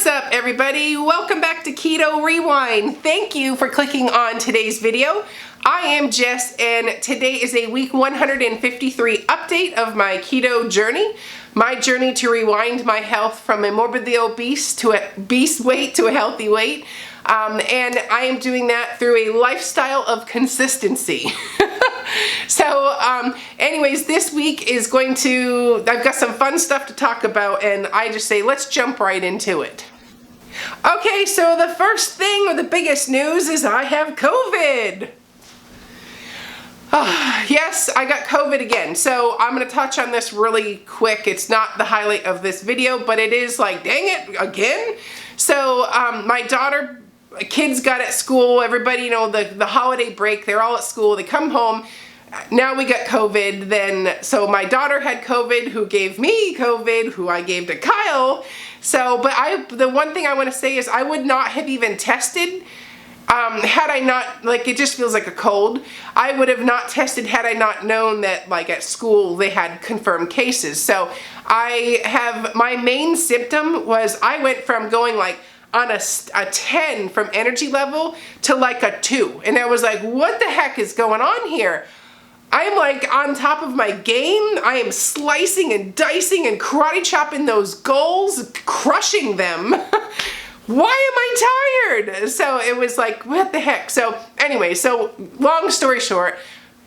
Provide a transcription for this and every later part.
What's up, everybody? Welcome back to Keto Rewind. Thank you for clicking on today's video. I am Jess, and today is a week 153 update of my keto journey. My journey to rewind my health from a morbidly obese to a beast weight to a healthy weight. And I am doing that through a lifestyle of consistency. Anyways, this week is I've got some fun stuff to talk about, and I just say, let's jump right into it. Okay, so the first thing or the biggest news is I have COVID. Yes, I got COVID again. So I'm going to touch on this really quick. It's not the highlight of this video, but it is like, dang it, again. So my kids got at school, everybody, you know, the holiday break, they're all at school, they come home. Now we got COVID, so my daughter had COVID, who gave me COVID, who I gave to Kyle. But the one thing I want to say is I would not have even tested had I not, it just feels like a cold. I would have not tested had I not known that, at school they had confirmed cases. So my main symptom was I went from going on a 10 from energy level to a 2. And I was like, what the heck is going on here? I am on top of my game. I am slicing and dicing and karate chopping those goals, crushing them. Why am I tired? So it was what the heck? So anyway, long story short,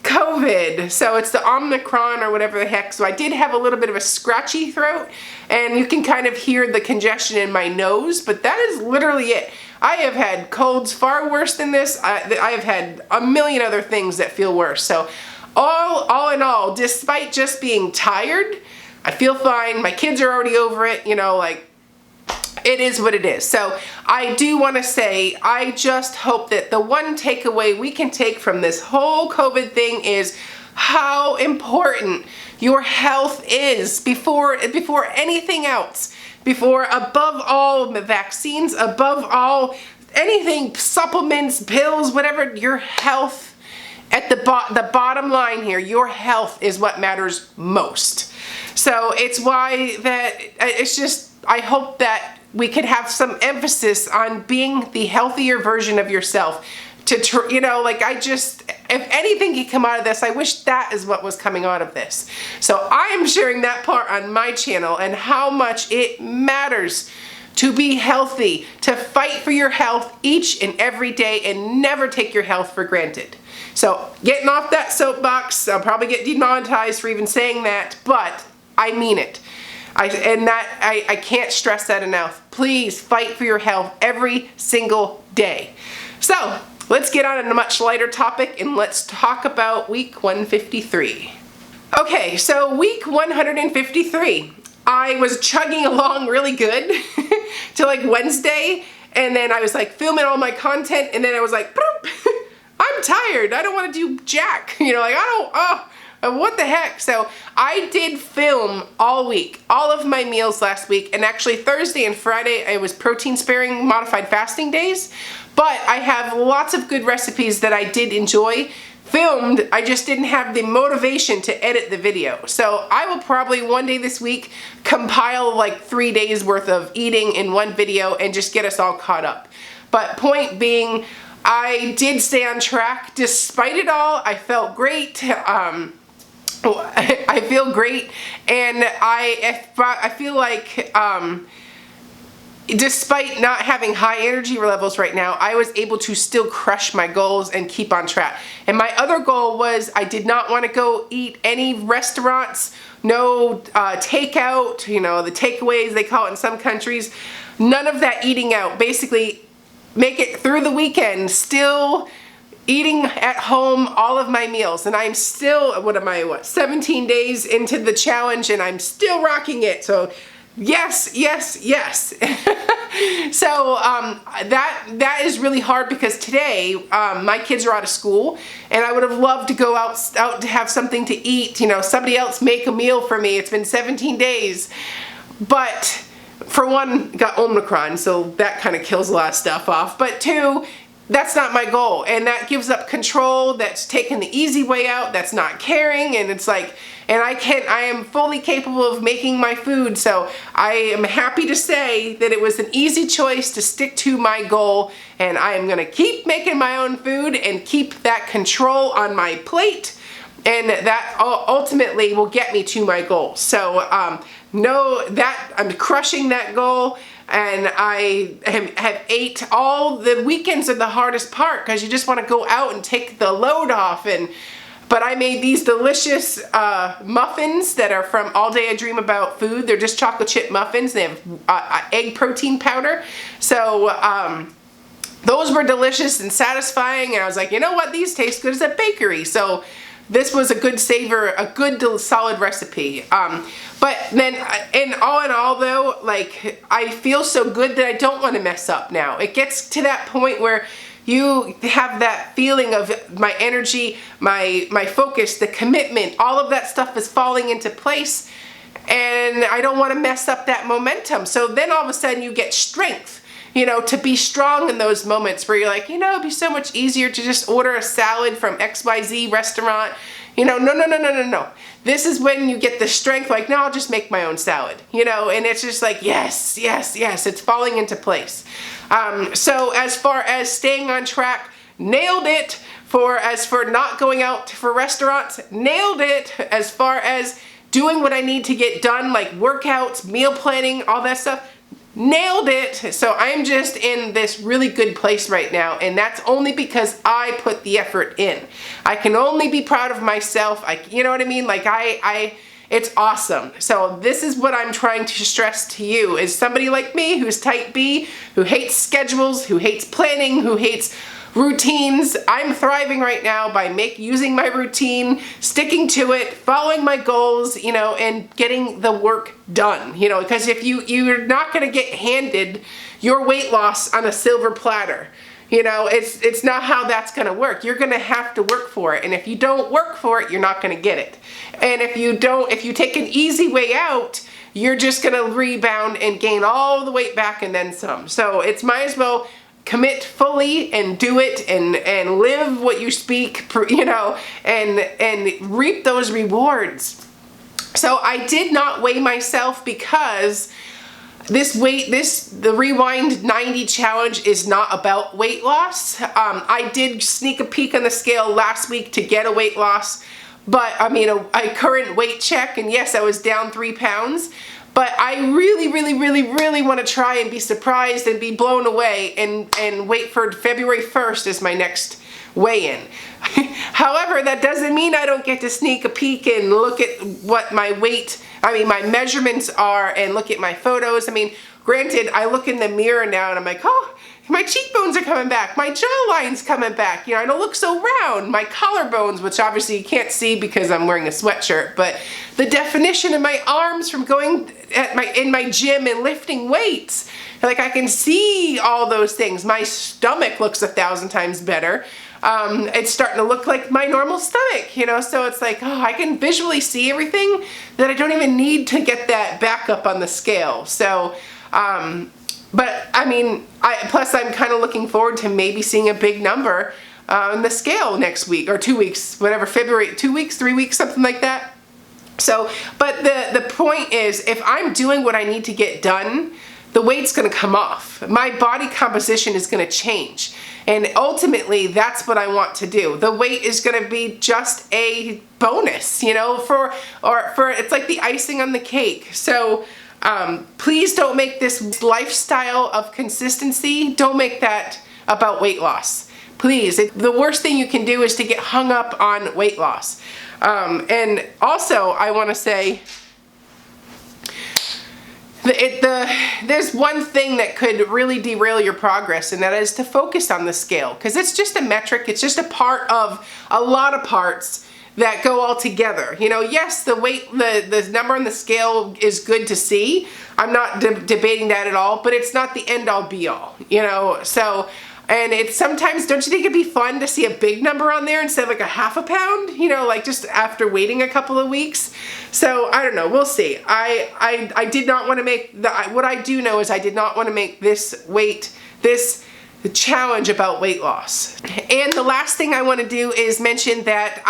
COVID. So it's the Omicron or whatever the heck. So I did have a little bit of a scratchy throat, and you can kind of hear the congestion in my nose, but that is literally it. I have had colds far worse than this. I have had a million other things that feel worse. So all in all, despite just being tired, I feel fine. My kids are already over it, it is what it is. So I do want to say, I just hope that the one takeaway we can take from this whole COVID thing is how important your health is before anything else. Above all the vaccines, above all anything, supplements, pills, whatever, your health. At the bottom line here, your health is what matters most. So it's why I hope that we could have some emphasis on being the healthier version of yourself. If anything can come out of this, I wish that is what was coming out of this. So I am sharing that part on my channel and how much it matters to be healthy, to fight for your health each and every day and never take your health for granted. So getting off that soapbox, I'll probably get demonetized for even saying that, but I mean it. I can't stress that enough. Please fight for your health every single day. So let's get on a much lighter topic and let's talk about week 153. Okay, so week 153. I was chugging along really good till Wednesday, and then I was filming all my content, and then I was I'm tired. I don't want to do jack. What the heck? So I did film all week, all of my meals last week, and actually Thursday and Friday I was protein sparing modified fasting days, but I have lots of good recipes that I did enjoy filmed. I just didn't have the motivation to edit the video. So I will probably one day this week compile 3 days worth of eating in one video and just get us all caught up. But point being, I did stay on track despite it all. I felt great. I feel great, and I feel despite not having high energy levels right now, I was able to still crush my goals and keep on track. And my other goal was I did not want to go eat any restaurants, no takeout, the takeaways they call it in some countries. None of that eating out. Basically, make it through the weekend, still eating at home all of my meals. And I'm still, 17 days into the challenge, and I'm still rocking it. So yes, yes, yes. So that is really hard because today my kids are out of school, and I would have loved to go out to have something to eat. Somebody else make a meal for me. It's been 17 days. But for one, got Omicron, so that kind of kills a lot of stuff off. But two, that's not my goal. And that gives up control. That's taking the easy way out. That's not caring. And it's like, and I am fully capable of making my food. So I am happy to say that it was an easy choice to stick to my goal. And I am gonna keep making my own food and keep that control on my plate. And that ultimately will get me to my goal. So know that I'm crushing that goal. And I have ate all the weekends are the hardest part because you just want to go out and take the load off. But I made these delicious muffins that are from All Day I Dream About Food. They're just chocolate chip muffins. They have egg protein powder. So those were delicious and satisfying. And I was like, you know what? These taste good as a bakery. So this was a good savor, a good solid recipe. But then in all though, like I feel so good that I don't want to mess up now. It gets to that point where you have that feeling of my energy, my focus, the commitment, all of that stuff is falling into place, and I don't want to mess up that momentum. So then all of a sudden you get strength, you know, to be strong in those moments where you're like, you know, it'd be so much easier to just order a salad from XYZ restaurant. You know, no. This is when you get the strength, like, no, I'll just make my own salad, you know, and it's just like, yes, it's falling into place. So as far as staying on track, nailed it. As for not going out for restaurants, nailed it. As far as doing what I need to get done, like workouts, meal planning, all that stuff, nailed it. So I'm just in this really good place right now, and that's only because I put the effort in. I can only be proud of myself. You know what I mean? Like it's awesome. So this is what I'm trying to stress to you, is somebody like me who's type B, who hates schedules, who hates planning, who hates routines. I'm thriving right now by using my routine, sticking to it, following my goals, you know, and getting the work done, you know, because if you're not going to get handed your weight loss on a silver platter. You know, it's not how that's going to work. You're going to have to work for it. And if you don't work for it, you're not going to get it. And if you take an easy way out, you're just going to rebound and gain all the weight back and then some. So it's might as well commit fully and do it and live what you speak, you know, and reap those rewards. So I did not weigh myself because the Rewind 90 challenge is not about weight loss. I did sneak a peek on the scale last week to get a weight loss, but I mean a current weight check, and yes, I was down 3 pounds. But I really want to try and be surprised and be blown away and wait for February 1st as my next weigh-in. However, that doesn't mean I don't get to sneak a peek and look at what my my measurements are and look at my photos. I mean, granted, I look in the mirror now and I'm like, oh, my cheekbones are coming back, my jawline's coming back, you know, I don't look so round, my collarbones, which obviously you can't see because I'm wearing a sweatshirt, but the definition of my arms from going in my gym and lifting weights, like I can see all those things. My stomach looks 1,000 times better. It's starting to look like my normal stomach, you know, so it's like, oh, I can visually see everything that I don't even need to get that back up on the scale. So, but I mean, plus I'm kind of looking forward to maybe seeing a big number on the scale next week or 2 weeks, whatever, February, 2 weeks, 3 weeks, something like that. So, but the point is, if I'm doing what I need to get done, the weight's going to come off. My body composition is going to change. And ultimately, that's what I want to do. The weight is going to be just a bonus, you know, it's like the icing on the cake. So, please don't make this lifestyle of consistency. Don't make that about weight loss. Please. The worst thing you can do is to get hung up on weight loss. And also, I want to say, there's one thing that could really derail your progress, and that is to focus on the scale, because it's just a metric. It's just a part of a lot of parts that go all together. You know, yes, the weight, the number on the scale is good to see. I'm not debating that at all, but it's not the end all be all, you know. So, and it's sometimes, don't you think it'd be fun to see a big number on there instead of like a half a pound, you know, like just after waiting a couple of weeks? So I don't know, we'll see. I did not want to make what I do know is I did not want to make this weight, this challenge about weight loss. And the last thing I want to do is mention that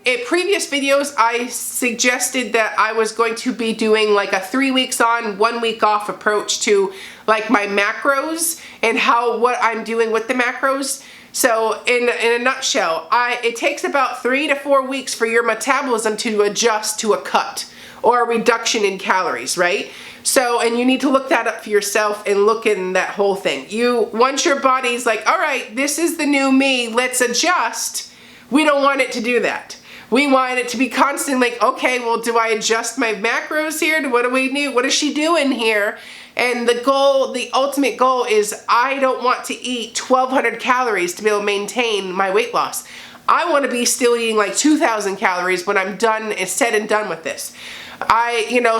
in previous videos I suggested that I was going to be doing like a 3 weeks on, 1 week off approach to like my macros and what I'm doing with the macros. So in a nutshell, it takes about 3 to 4 weeks for your metabolism to adjust to a cut or a reduction in calories, right? So, and you need to look that up for yourself and look in that whole thing. Once your body's like, all right, this is the new me, let's adjust, we don't want it to do that. We want it to be constant, like, okay, well, do I adjust my macros here? What do we do? What is she doing here? And the ultimate goal is I don't want to eat 1,200 calories to be able to maintain my weight loss. I want to be still eating like 2,000 calories when I'm done, said and done with this.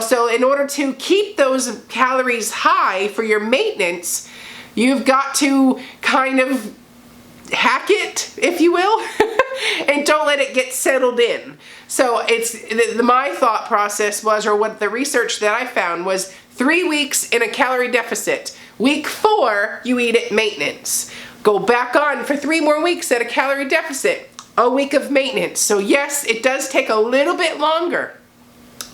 So in order to keep those calories high for your maintenance, you've got to kind of hack it, if you will, and don't let it get settled in. So my thought process was, or what the research that I found was 3 weeks in a calorie deficit. Week 4, you eat at maintenance. Go back on for 3 more weeks at a calorie deficit. A week of maintenance. So yes, it does take a little bit longer.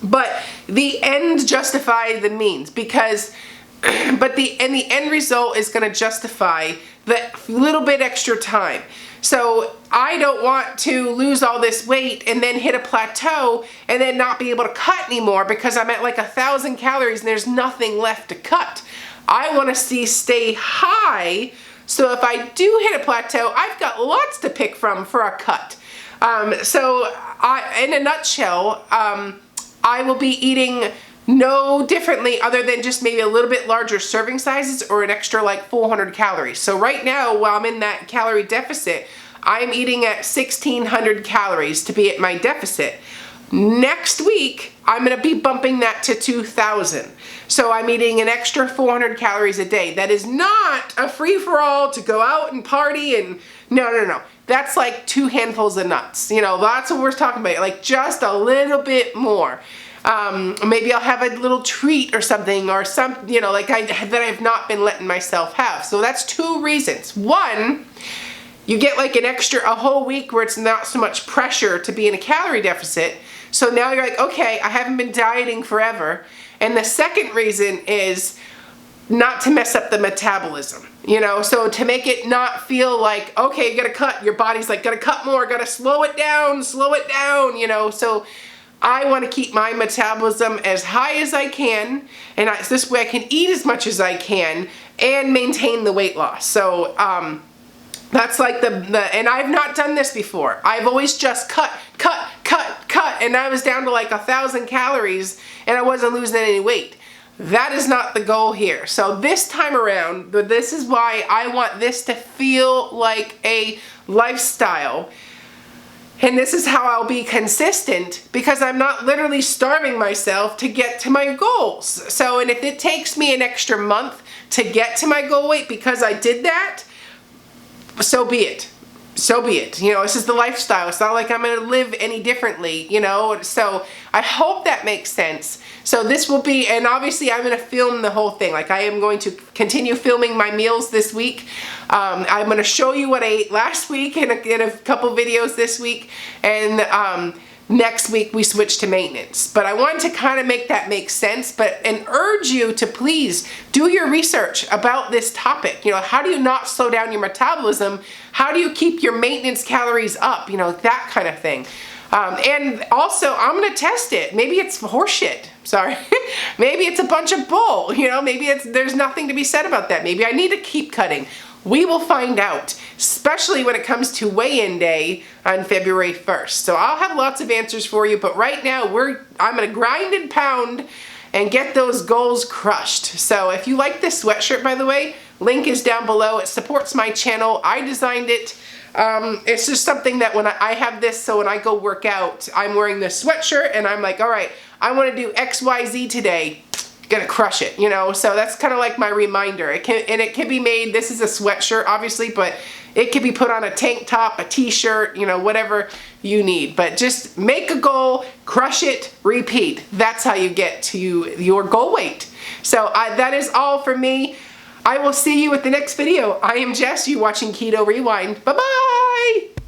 But the ends justify the means but the end result is going to justify the little bit extra time. So I don't want to lose all this weight and then hit a plateau and then not be able to cut anymore because I'm at like 1,000 calories and there's nothing left to cut. I want to stay high, so if I do hit a plateau, I've got lots to pick from for a cut. In a nutshell, I will be eating no differently other than just maybe a little bit larger serving sizes or an extra like 400 calories. So right now, while I'm in that calorie deficit, I'm eating at 1,600 calories to be at my deficit. Next week, I'm going to be bumping that to 2,000. So I'm eating an extra 400 calories a day. That is not a free-for-all to go out and party and no. That's like 2 handfuls of nuts. That's what we're talking about. Like just a little bit more. Maybe I'll have a little treat or something or that I've not been letting myself have. So that's 2 reasons. 1, you get like a whole week where it's not so much pressure to be in a calorie deficit. So now you're like, okay, I haven't been dieting forever. And the second reason is not to mess up the metabolism, so to make it not feel like, okay, you gotta cut, your body's like, gotta cut more, gotta slow it down, so I want to keep my metabolism as high as I can, and this way I can eat as much as I can and maintain the weight loss. So that's like and I've not done this before. I've always just cut, and I was down to like 1,000 calories and I wasn't losing any weight. That is not the goal here. So this time around, this is why I want this to feel like a lifestyle. And this is how I'll be consistent, because I'm not literally starving myself to get to my goals. So, and if it takes me an extra month to get to my goal weight because I did that, so be it. So be it. This is the lifestyle. It's not like I'm going to live any differently, So I hope that makes sense. So this will be, and obviously I'm going to film the whole thing. Like I am going to continue filming my meals this week. I'm going to show you what I ate last week in a couple videos this week. And next week we switch to maintenance. But I wanted to kind of make that make sense, and urge you to please do your research about this topic. How do you not slow down your metabolism? How do you keep your maintenance calories up? That kind of thing. And also, I'm going to test it. Maybe it's horseshit. Sorry. Maybe it's a bunch of bull. Maybe there's nothing to be said about that. Maybe I need to keep cutting. We will find out, especially when it comes to weigh-in day on February 1st. So I'll have lots of answers for you, but right now I'm going to grind and pound and get those goals crushed. So if you like this sweatshirt, by the way, link is down below. It supports my channel. I designed it. It's just something that when I have this, so when I go work out, I'm wearing this sweatshirt and I'm like, all right, I want to do XYZ today. Gonna crush it, so that's kind of like my reminder. It can be made, this is a sweatshirt obviously, but it can be put on a tank top, a t-shirt, whatever you need. But just make a goal, crush it, repeat. That's how you get to your goal weight. So that is all for me. I will see you at the next video. I am Jess, you watching Keto Rewind. Bye-bye!